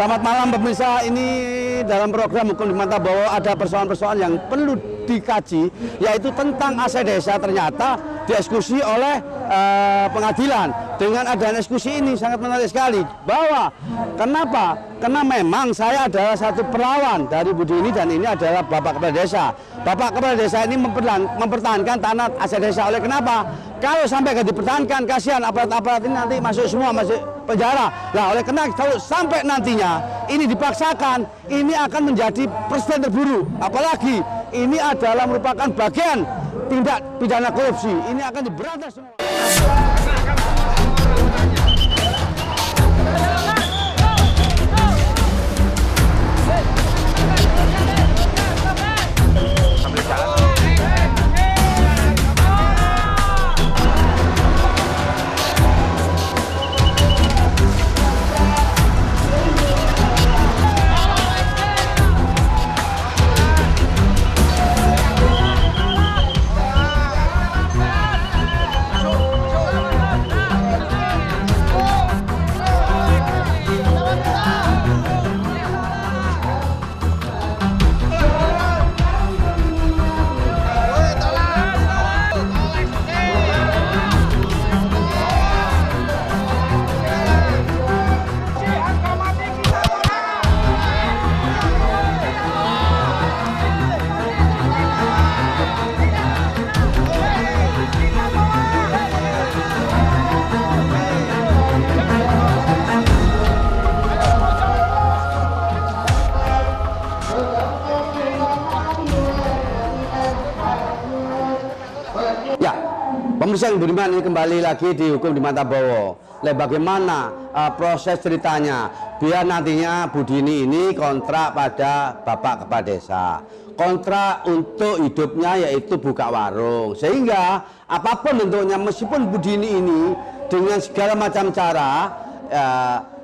Selamat malam pemirsa, ini dalam program Hukum di Mata bahwa ada persoalan-persoalan yang perlu dikaji, yaitu tentang aset desa ternyata dieksekusi oleh pengadilan. Dengan adanya eksekusi ini sangat menarik sekali, bahwa kenapa? Karena memang saya adalah satu perawan dari Budi ini, dan ini adalah Bapak Kepala Desa. Bapak Kepala Desa ini mempertahankan tanah aset desa. Oleh kenapa? Kalau sampai gak dipertahankan, kasihan aparat-aparat ini nanti masuk semua, masuk penjara. Nah, oleh karena kalau sampai nantinya ini dipaksakan, ini akan menjadi presiden terburuk. Apalagi ini adalah merupakan bagian tindak pidana korupsi. Ini akan diberantas semua. Ya, pemirsa yang beriman, ini kembali lagi di Hukum di Mata Bowo. Bagaimana proses ceritanya biar nantinya Budini ini kontrak pada Bapak Kepala Desa. Kontrak untuk hidupnya yaitu buka warung. Sehingga apapun bentuknya, meskipun Budini ini dengan segala macam cara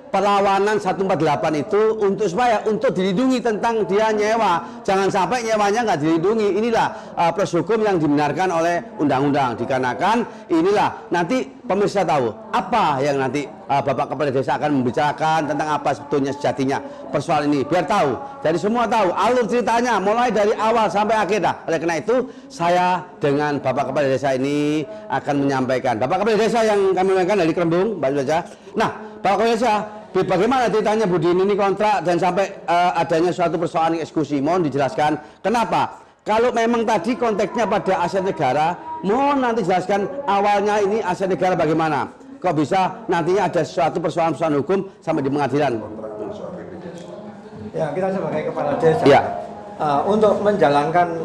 perlawanan 148 itu untuk dilindungi tentang dia nyewa, jangan sampai nyewanya nggak dilindungi. Inilah proses hukum yang dibenarkan oleh undang-undang, dikarenakan inilah nanti pemirsa tahu apa yang nanti Bapak Kepala Desa akan membicarakan tentang apa sebetulnya sejatinya persoalan ini, biar tahu, jadi semua tahu alur ceritanya mulai dari awal sampai akhir. Oleh karena itu saya dengan Bapak Kepala Desa ini akan menyampaikan. Bapak Kepala Desa yang kami menyampaikan dari Kerembung, baru saja. Nah, Bapak Kepala Desa, bagaimana ceritanya Budini ini kontrak dan sampai adanya suatu persoalan eksekusi? Mohon dijelaskan kenapa? Kalau memang tadi konteksnya pada aset negara, mohon nanti jelaskan awalnya ini aset negara bagaimana? Kok bisa nantinya ada suatu persoalan-persoalan hukum sampai di pengadilan? Ya, kita sebagai kepala desa ya. Untuk menjalankan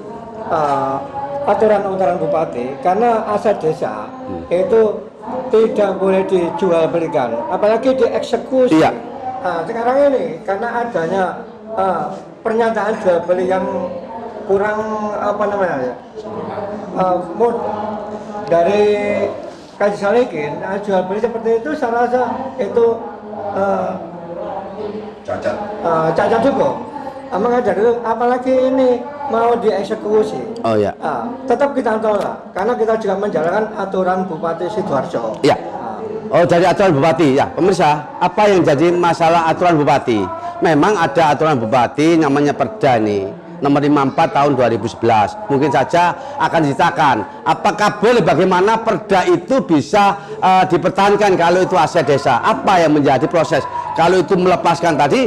aturan bupati, karena aset desa itu tidak boleh dijual belikan, apalagi dieksekusi. Iya. Sekarang ini karena adanya pernyataan jual beli yang kurang dari Kaji Salikin, jual beli seperti itu saya rasa itu cacat juga. Maka dari itu, apalagi ini mau dieksekusi, tetap kita tolak, karena kita juga menjalankan aturan Bupati Sidoarjo. Iya. Oh, dari aturan Bupati, ya pemirsa, apa yang jadi masalah aturan Bupati? Memang ada aturan Bupati namanya Perda nih, nomor 54 tahun 2011. Mungkin saja akan diceritakan apakah boleh, bagaimana Perda itu bisa dipertahankan kalau itu aset desa. Apa yang menjadi proses kalau itu melepaskan tadi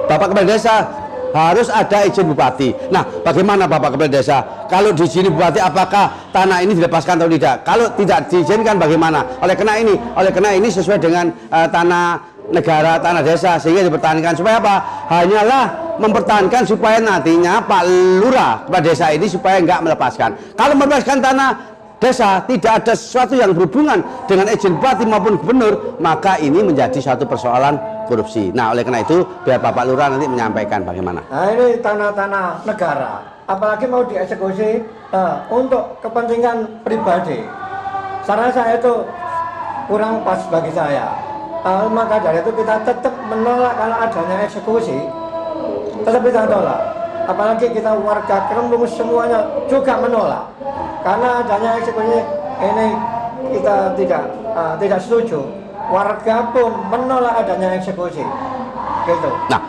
Bapak Kepala Desa harus ada izin Bupati. Nah, bagaimana Bapak Kepala Desa? Kalau diizini Bupati, apakah tanah ini dilepaskan atau tidak? Kalau tidak diizinkan bagaimana? Oleh karena ini sesuai dengan tanah negara, tanah desa, sehingga dipertahankan. Supaya apa? Hanyalah mempertahankan supaya nantinya Pak Lurah Kepala Desa ini supaya nggak melepaskan. Kalau melepaskan tanah desa tidak ada sesuatu yang berhubungan dengan izin bupati maupun gubernur, maka ini menjadi satu persoalan korupsi. Nah, oleh karena itu biar Bapak Lurah nanti menyampaikan bagaimana. Nah, ini tanah-tanah negara, apalagi mau dieksekusi untuk kepentingan pribadi, saya rasa itu kurang pas bagi saya. Maka dari itu kita tetap menolak kalau adanya eksekusi, tetap kita tolak. Apalagi kita warga Kerembung semuanya juga menolak. Karena adanya eksekusi ini kita tidak setuju. Warga pun menolak adanya eksekusi. gitu. Nah,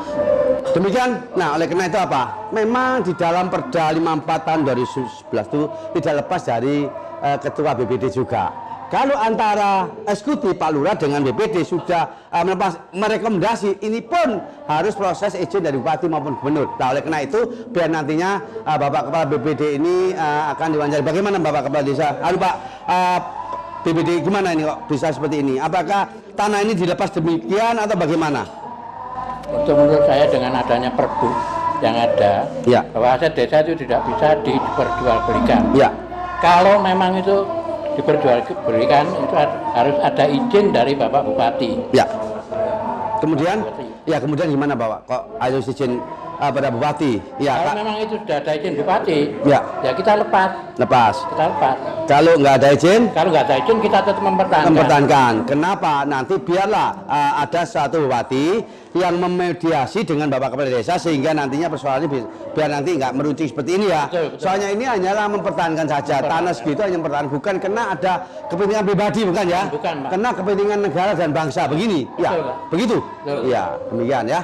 demikian. Nah, oleh karena itu apa? Memang di dalam Perda 54 tahun 2011 itu tidak lepas dari Ketua BPD juga. Kalau antara eksekutif Pak Lurah dengan BPD sudah merekomendasi, ini pun harus proses izin dari Bupati maupun Gubernur. Nah, oleh karena itu biar nantinya Bapak Kepala BPD ini akan diwawancari. Bagaimana Bapak Kepala Desa? Halo Pak, BPD gimana ini kok bisa seperti ini? Apakah tanah ini dilepas demikian atau bagaimana? Untuk menurut saya dengan adanya perbu yang ada, Ya. bahwa aset desa itu tidak bisa diperjualbelikan. Ya. Kalau memang itu diperjualbelikan, itu harus ada izin dari Bapak Bupati. Ya. Kemudian, ya kemudian gimana Bapak? Kok harus izin pada Bupati? Ya. Kalau memang itu sudah ada izin Bupati, Ya. ya kita lepas. Lepas. Kita lepas. Kalau nggak ada izin, Kalau nggak ada izin kita tetap mempertahankan. mempertahankan. Kenapa? Nanti biarlah ada satu bupati yang memediasi dengan Bapak Kepala Desa sehingga nantinya persoalannya biar nanti nggak meruncing seperti ini ya. Betul, betul. Soalnya ini hanyalah mempertahankan saja. Tanah segitu hanya mempertahankan, bukan karena ada kepentingan pribadi, bukan ya? Bukan, Pak. Karena kepentingan negara dan bangsa begini. Ya, Betul, Pak. begitu. Betul. Ya, demikian ya.